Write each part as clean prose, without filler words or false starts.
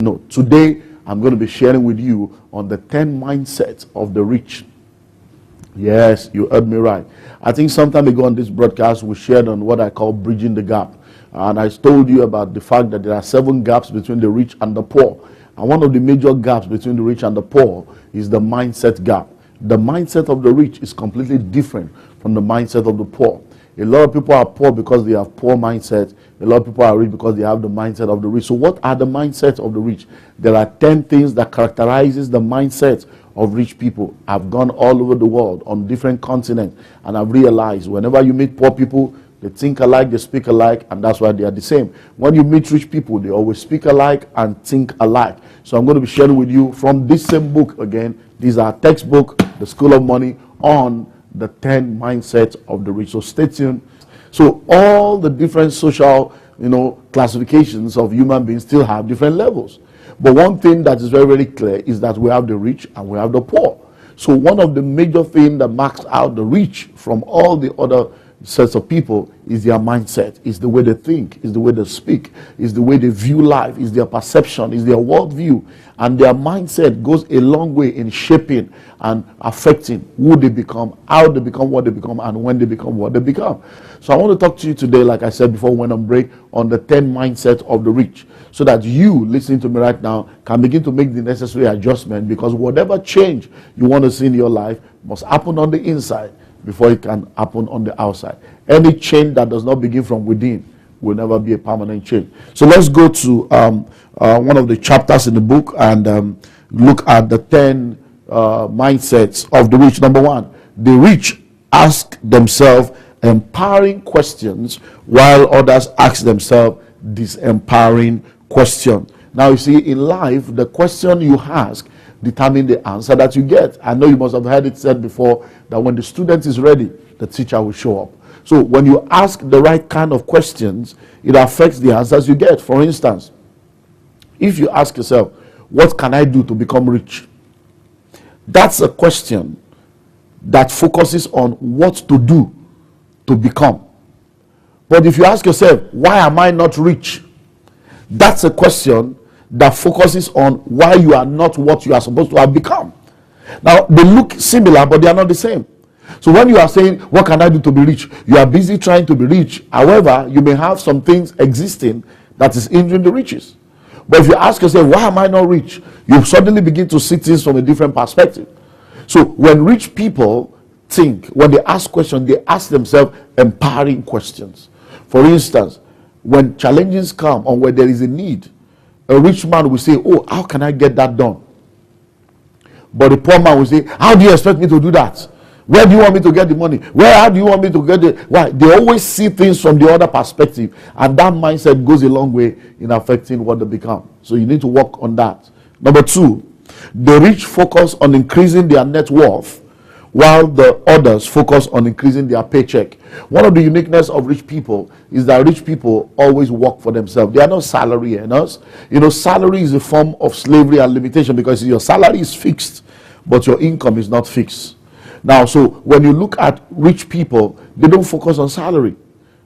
No, today I'm going to be sharing with you on the 10 mindsets of the rich. Yes, you heard me right. I think some time ago on this broadcast we shared on what I call bridging the gap. And I told you about the fact that there are 7 gaps between the rich and the poor. And one of the major gaps between the rich and the poor is the mindset gap. The mindset of the rich is completely different from the mindset of the poor. A lot of people are poor because they have poor mindset. A lot of people are rich because they have the mindset of the rich. So what are the mindsets of the rich? There are 10 things that characterizes the mindset of rich people. I've gone all over the world on different continents, and I've realized whenever you meet poor people, they think alike, they speak alike, and that's why they are the same. When you meet rich people, they always speak alike and think alike. So I'm going to be sharing with you from this same book again. These are textbook, The School of Money, on the 10 mindsets of the rich. So stay tuned. So all the different social, classifications of human beings still have different levels. But one thing that is very, very clear is that we have the rich and we have the poor. So one of the major things that marks out the rich from all the other sets of people is their mindset, is the way they think, is the way they speak, is the way they view life, is their perception, is their worldview. And their mindset goes a long way in shaping and affecting who they become, how they become what they become, and when they become what they become. So I want to talk to you today, like I said before we went on break, on the 10 mindsets of the rich, so that you, listening to me right now, can begin to make the necessary adjustment, because whatever change you want to see in your life must happen on the inside before it can happen on the outside. Any change that does not begin from within will never be a permanent change. So let's go to one of the chapters in the book and look at the 10 mindsets of the rich. Number 1, the rich ask themselves empowering questions while others ask themselves disempowering questions. Now you see, in life, the question you ask determine the answer that you get. I know you must have heard it said before that when the student is ready, the teacher will show up. So when you ask the right kind of questions, it affects the answers you get. For instance, if you ask yourself, what can I do to become rich? That's a question that focuses on what to do to become. But if you ask yourself, why am I not rich? That's a question that focuses on why you are not what you are supposed to have become. Now, they look similar, but they are not the same. So when you are saying, what can I do to be rich? You are busy trying to be rich. However, you may have some things existing that is hindering the riches. But if you ask yourself, why am I not rich? You suddenly begin to see things from a different perspective. So when rich people think, when they ask questions, they ask themselves empowering questions. For instance, when challenges come or where there is a need, a rich man will say, oh, how can I get that done? But the poor man will say, how do you expect me to do that? Where do you want me to get the money? How do you want me to get the... Why? They always see things from the other perspective. And that mindset goes a long way in affecting what they become. So you need to work on that. Number 2, the rich focus on increasing their net worth, while the others focus on increasing their paycheck. One of the uniqueness of rich people is that rich people always work for themselves. They are not salary earners. Salary is a form of slavery and limitation, because your salary is fixed, but your income is not fixed. Now, so when you look at rich people, they don't focus on salary.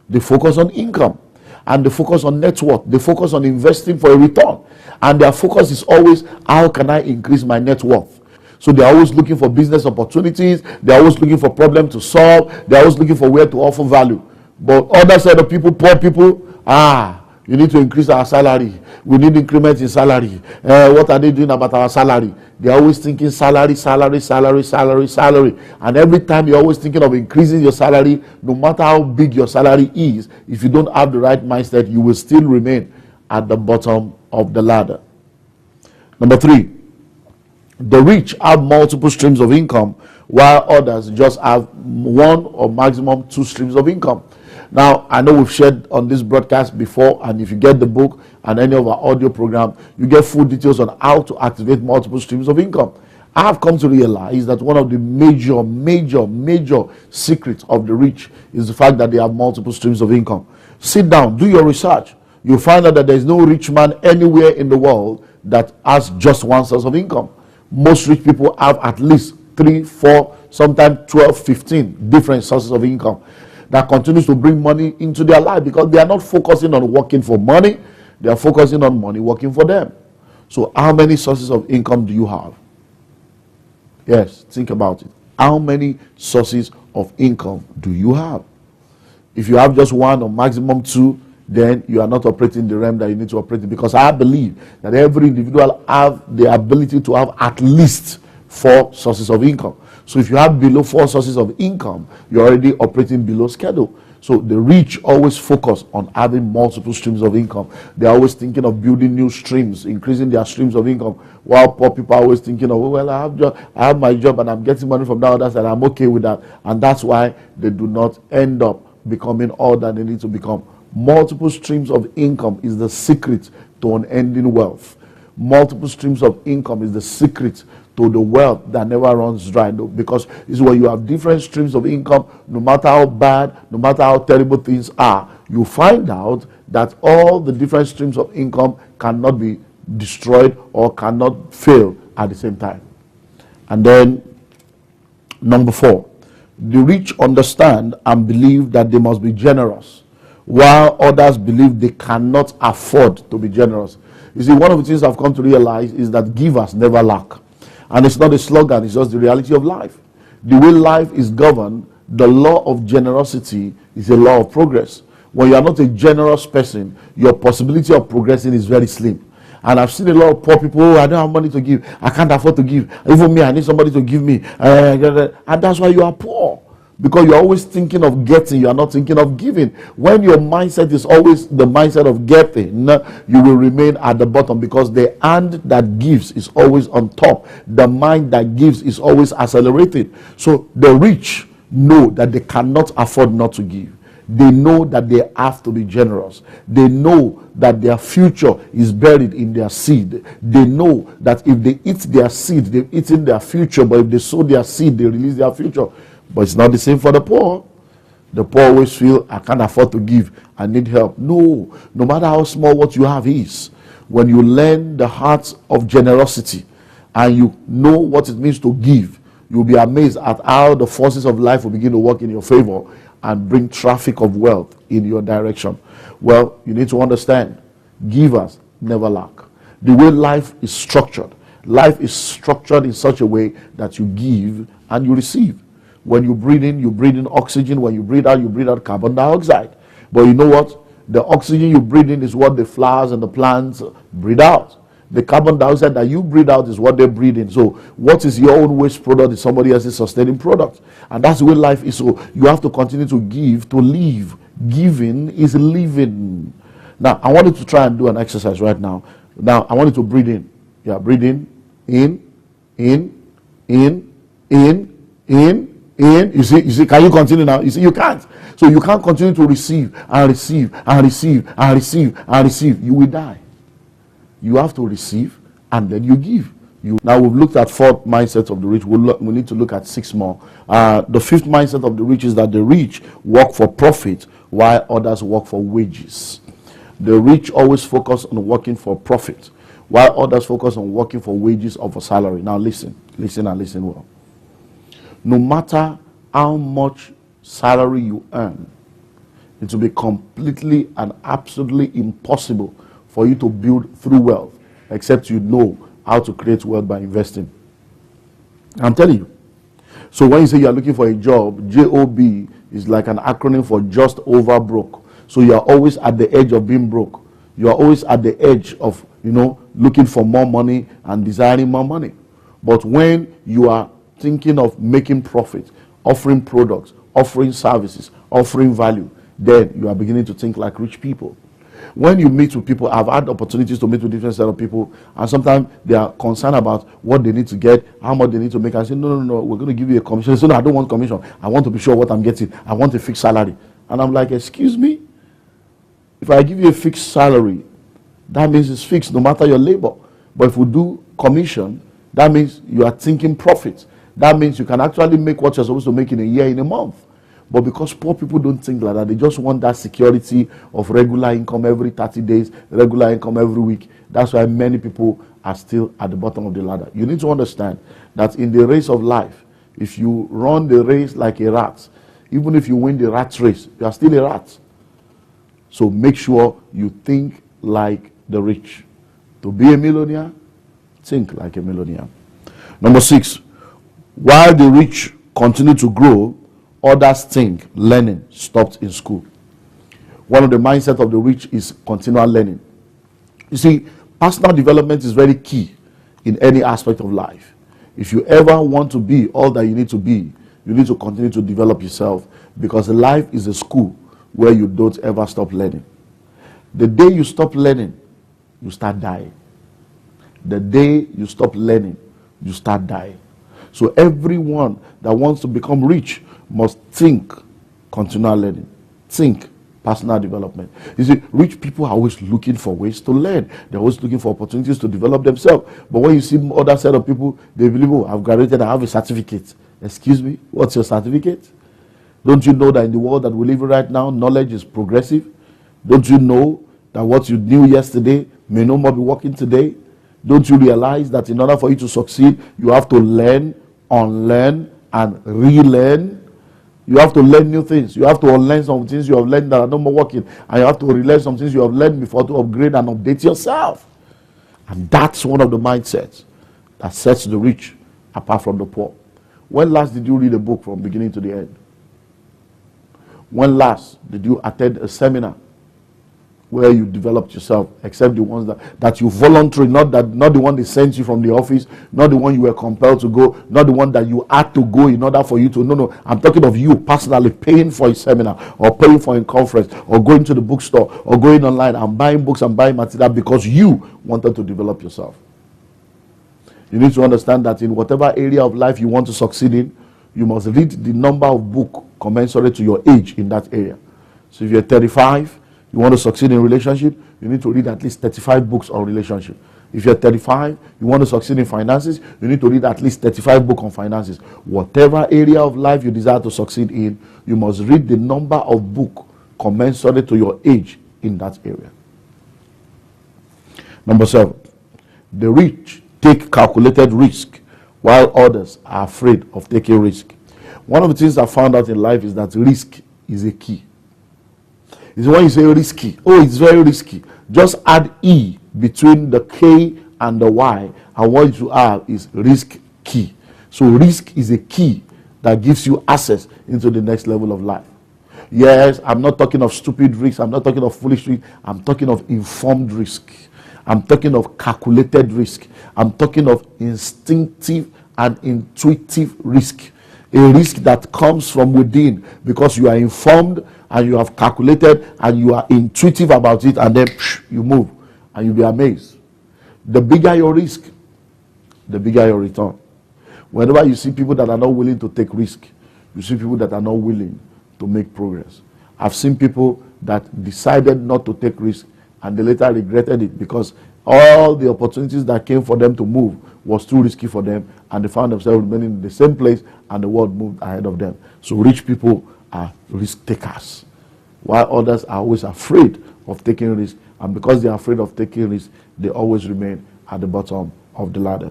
They focus on income. And they focus on net worth. They focus on investing for a return. And their focus is always, how can I increase my net worth? So they're always looking for business opportunities. They're always looking for problems to solve. They're always looking for where to offer value. But other side of people, poor people, you need to increase our salary. We need increment in salary. What are they doing about our salary? They're always thinking salary, salary, salary, salary, salary. And every time you're always thinking of increasing your salary, no matter how big your salary is, if you don't have the right mindset, you will still remain at the bottom of the ladder. Number 3, the rich have multiple streams of income, while others just have 1 or maximum 2 streams of income. Now, I know we've shared on this broadcast before, and if you get the book and any of our audio program, you get full details on how to activate multiple streams of income. I have come to realize that one of the major secrets of the rich is the fact that they have multiple streams of income. Sit down, do your research. You'll find out that there is no rich man anywhere in the world that has just one source of income. Most rich people have at least 3, 4, sometimes 12, 15 different sources of income that continues to bring money into their life, because they are not focusing on working for money. They are focusing on money working for them. So how many sources of income do you have? Yes, think about it. How many sources of income do you have? If you have just one or maximum two, then you are not operating the realm that you need to operate in, because I believe that every individual have the ability to have at least 4 sources of income. So if you have below 4 sources of income, you're already operating below schedule. So the rich always focus on having multiple streams of income. They're always thinking of building new streams, increasing their streams of income, while poor people are always thinking of, well, I have my job and I'm getting money from the others and I'm okay with that. And that's why they do not end up becoming all that they need to become. Multiple streams of income is the secret to unending wealth. Multiple streams of income is the secret to the wealth that never runs dry. Because it's when you have different streams of income, no matter how bad, no matter how terrible things are, you find out that all the different streams of income cannot be destroyed or cannot fail at the same time. And then, number 4, the rich understand and believe that they must be generous, while others believe they cannot afford to be generous. You see, one of the things I've come to realize is that givers never lack. And it's not a slogan, it's just the reality of life. The way life is governed, the law of generosity is a law of progress. When you are not a generous person, your possibility of progressing is very slim. And I've seen a lot of poor people, oh, I don't have money to give, I can't afford to give. Even me, I need somebody to give me. And that's why you are poor. Because you're always thinking of getting, you are not thinking of giving. When your mindset is always the mindset of getting, you will remain at the bottom, because the hand that gives is always on top. The mind that gives is always accelerated. So the rich know that they cannot afford not to give. They know that they have to be generous. They know that their future is buried in their seed. They know that if they eat their seed, they've eaten their future. But if they sow their seed, they release their future. But it's not the same for the poor. The poor always feel, I can't afford to give, I need help. No matter how small what you have is, when you learn the heart of generosity and you know what it means to give, you'll be amazed at how the forces of life will begin to work in your favor and bring traffic of wealth in your direction. Well, you need to understand, givers never lack. The way life is structured in such a way that you give and you receive. When you breathe in oxygen. When you breathe out carbon dioxide. But you know what? The oxygen you breathe in is what the flowers and the plants breathe out. The carbon dioxide that you breathe out is what they breathe in. So what is your own waste product is somebody else's sustaining product. And that's the way life is. So you have to continue to give to live. Giving is living. Now, I want you to try and do an exercise right now. Now, I want you to breathe in. Yeah, breathe in. In. You see, can you continue now? You see, you can't. So you can't continue to receive and receive and receive and receive and receive. You will die. You have to receive and then you give. Now we've looked at 4 mindsets of the rich. We need to look at 6 more. The 5th mindset of the rich is that the rich work for profit while others work for wages. The rich always focus on working for profit while others focus on working for wages or for salary. Now listen and listen well. No matter how much salary you earn, it will be completely and absolutely impossible for you to build through wealth, except you know how to create wealth by investing. I'm telling you. So when you say you're looking for a job, JOB is like an acronym for just over broke. So you're always at the edge of being broke. You're always at the edge of, looking for more money and desiring more money. But when you are thinking of making profit, offering products, offering services, offering value, then you are beginning to think like rich people. When you meet with people, I've had opportunities to meet with different set of people, and sometimes they are concerned about what they need to get, how much they need to make. I say, no, we're going to give you a commission. They say, no, I don't want commission. I want to be sure what I'm getting. I want a fixed salary. And I'm like, excuse me? If I give you a fixed salary, that means it's fixed no matter your labor. But if we do commission, that means you are thinking profit. That means you can actually make what you're supposed to make in a year, in a month. But because poor people don't think like that, they just want that security of regular income every 30 days, regular income every week. That's why many people are still at the bottom of the ladder. You need to understand that in the race of life, if you run the race like a rat, even if you win the rat race, you are still a rat. So make sure you think like the rich. To be a millionaire, think like a millionaire. Number 6, while the rich continue to grow, others think learning stopped in school. One of the mindset of the rich is continual learning. You see, personal development is very key in any aspect of life. If you ever want to be all that you need to be, you need to continue to develop yourself, because life is a school where you don't ever stop learning. The day you stop learning, you start dying. The day you stop learning, you start dying. So everyone that wants to become rich must think continual learning. Think personal development. You see, rich people are always looking for ways to learn. They're always looking for opportunities to develop themselves. But when you see other set of people, they believe, oh, I've graduated, I have a certificate. Excuse me, what's your certificate? Don't you know that in the world that we live in right now, knowledge is progressive? Don't you know that what you knew yesterday may no more be working today? Don't you realize that in order for you to succeed, you have to learn, unlearn, and relearn? You have to learn new things. You have to unlearn some things you have learned that are no more working. And you have to relearn some things you have learned before to upgrade and update yourself. And that's one of the mindsets that sets the rich apart from the poor. When last did you read a book from beginning to the end? When last did you attend a seminar where you developed yourself, except the ones that you voluntarily, not the one they sent you from the office, not the one you were compelled to go, not the one that you had to go in order for you to, no, I'm talking of you personally paying for a seminar or paying for a conference or going to the bookstore or going online and buying books and buying material because you wanted to develop yourself. You need to understand that in whatever area of life you want to succeed in, you must read the number of books commensurate to your age in that area. So if you're 35, you want to succeed in relationship, you need to read at least 35 books on relationship. If you're 35, you want to succeed in finances, you need to read at least 35 books on finances. Whatever area of life you desire to succeed in, you must read the number of books commensurate to your age in that area. Number 7, the rich take calculated risk while others are afraid of taking risk. One of the things I found out in life is that risk is a key. It's when you say risky, oh, it's very risky. Just add E between the K and the Y, and what you have is risk key. So risk is a key that gives you access into the next level of life. Yes, I'm not talking of stupid risk, I'm not talking of foolish risk, I'm talking of informed risk. I'm talking of calculated risk. I'm talking of instinctive and intuitive risk. A risk that comes from within because you are informed and you have calculated and you are intuitive about it, and then you move and you'll be amazed. The bigger your risk, the bigger your return. Whenever you see people that are not willing to take risk, you see people that are not willing to make progress. I've seen people that decided not to take risk and they later regretted it because all the opportunities that came for them to move was too risky for them, and they found themselves remaining in the same place and the world moved ahead of them. So rich people are risk takers, while others are always afraid of taking risk, and because they are afraid of taking risk, they always remain at the bottom of the ladder.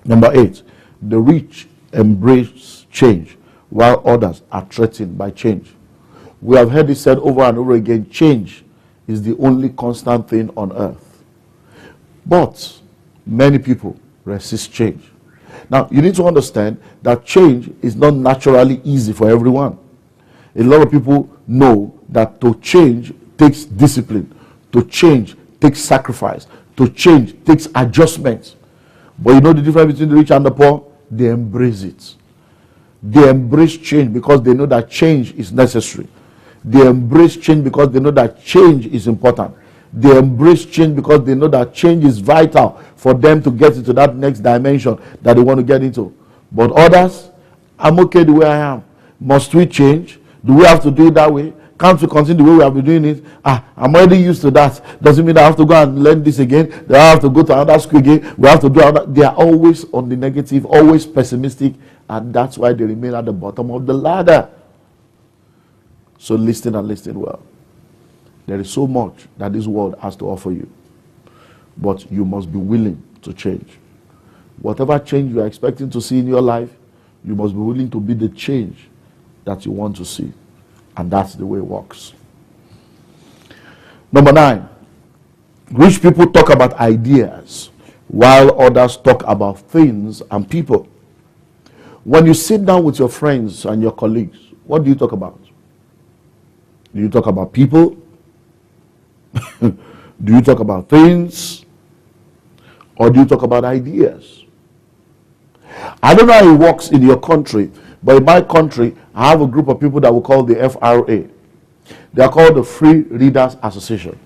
Number 8, the rich embrace change while others are threatened by change. We have heard it said over and over again, change is the only constant thing on earth. But many people resist change. Now, you need to understand that change is not naturally easy for everyone. A lot of people know that to change takes discipline, to change takes sacrifice, to change takes adjustment. But you know the difference between the rich and the poor? They embrace it. They embrace change because they know that change is necessary. They embrace change because they know that change is important. They embrace change because they know that change is vital for them to get into that next dimension that they want to get into. But others, I'm okay the way I am. Must we change? Do we have to do it that way? Can't we continue the way we have been doing it? I'm already used to that. Doesn't mean I have to go and learn this again. I have to go to another school again. We have to do another. They are always on the negative, always pessimistic, and that's why they remain at the bottom of the ladder. So listen and listen well. There is so much that this world has to offer you, but you must be willing to change. Whatever change you are expecting to see in your life, you must be willing to be the change that you want to see. And that's the way it works. Number 9, Rich people talk about ideas, while others talk about things and people. When you sit down with your friends and your colleagues, what do you talk about? Do you talk about people? Do you talk about things? Or do you talk about ideas? I don't know how it works in your country, but in my country, I have a group of people that we call the FRA. They are called the Free Readers Association.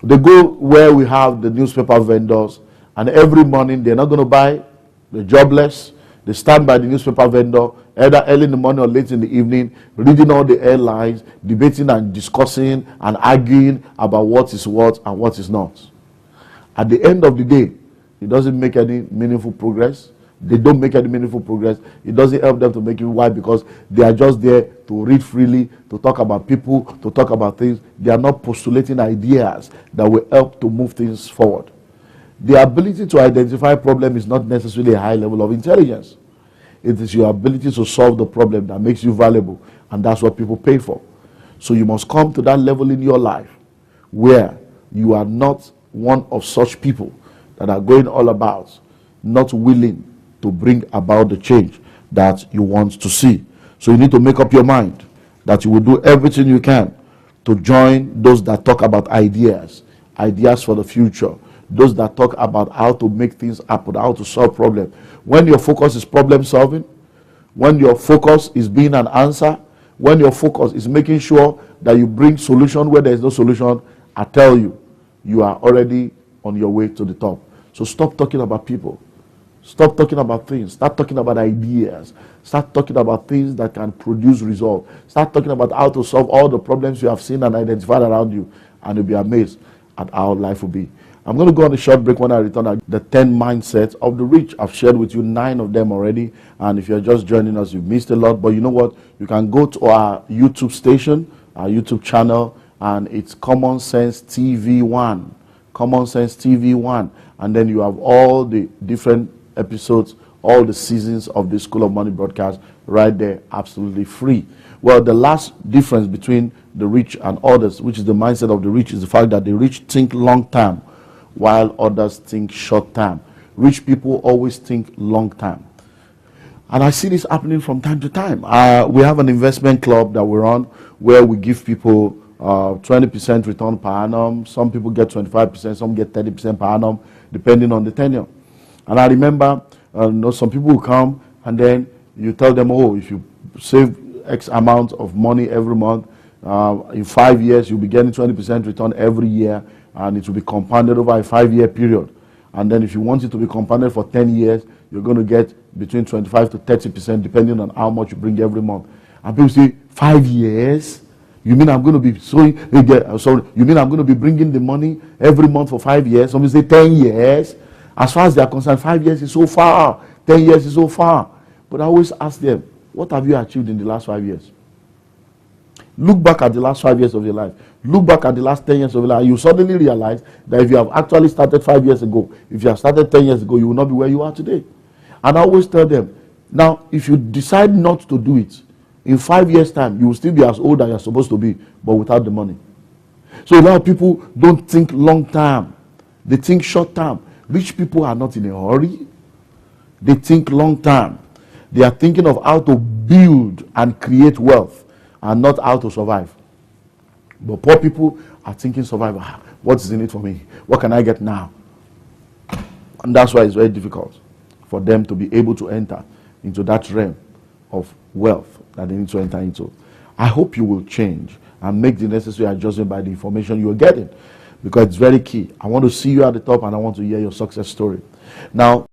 They go where we have the newspaper vendors, and every morning they're not going to buy, they're jobless. They stand by the newspaper vendor, either early in the morning or late in the evening, reading all the headlines, debating and discussing and arguing about what is what and what is not. At the end of the day, it doesn't make any meaningful progress. They don't make any meaningful progress. It doesn't help them to make it. Why? Because they are just there to read freely, to talk about people, to talk about things. They are not postulating ideas that will help to move things forward. The ability to identify problem is not necessarily a high level of intelligence. It is your ability to solve the problem that makes you valuable, and that's what people pay for. So you must come to that level in your life where you are not one of such people that are going all about, not willing to bring about the change that you want to see. So you need to make up your mind that you will do everything you can to join those that talk about ideas for the future, those that talk about how to make things happen, how to solve problems. When your focus is problem solving, when your focus is being an answer, when your focus is making sure that you bring solution where there is no solution, I tell you, you are already on your way to the top. So stop talking about people. Stop talking about things. Start talking about ideas. Start talking about things that can produce results. Start talking about how to solve all the problems you have seen and identified around you, and you'll be amazed at how life will be. I'm going to go on a short break. When I return, the 10 mindsets of the rich. I've shared with you 9 of them already, and if you're just joining us, you've missed a lot. But you know what? You can go to our YouTube station, our YouTube channel, and it's Common Sense TV 1. Common Sense TV 1. And then you have all the different episodes, all the seasons of the School of Money broadcast right there, absolutely free. Well, the last difference between the rich and others, which is the mindset of the rich, is the fact that the rich think long term while others think short term. Rich people always think long term. And I see this happening from time to time. We have an investment club that we run where we give people 20% return per annum. Some people get 25%, some get 30% per annum, depending on the tenure. And I remember, some people will come and then you tell them, oh, if you save X amount of money every month, in 5 years, you'll be getting 20% return every year, and it will be compounded over a 5-year period. And then if you want it to be compounded for 10 years, you're going to get between 25 to 30%, depending on how much you bring every month. And people say, 5 years? You mean I'm going to be you mean I'm going to be bringing the money every month for 5 years? Some say 10 years. As far as they are concerned, 5 years is so far, 10 years is so far. But I always ask them, what have you achieved in the last 5 years? Look back at the last 5 years of your life. Look back at the last 10 years of your life. You suddenly realize that if you have actually started 5 years ago, if you have started 10 years ago, you will not be where you are today. And I always tell them, now, if you decide not to do it, in 5 years' time, you will still be as old as you're supposed to be, but without the money. So a lot of people don't think long term. They think short term. Rich people are not in a hurry. They think long term. They are thinking of how to build and create wealth and not how to survive. But poor people are thinking survival. What is in it for me? What can I get now? And that's why it's very difficult for them to be able to enter into that realm of wealth that they need to enter into. I hope you will change and make the necessary adjustment by the information you're getting, because it's very key. I want to see you at the top and I want to hear your success story. Now,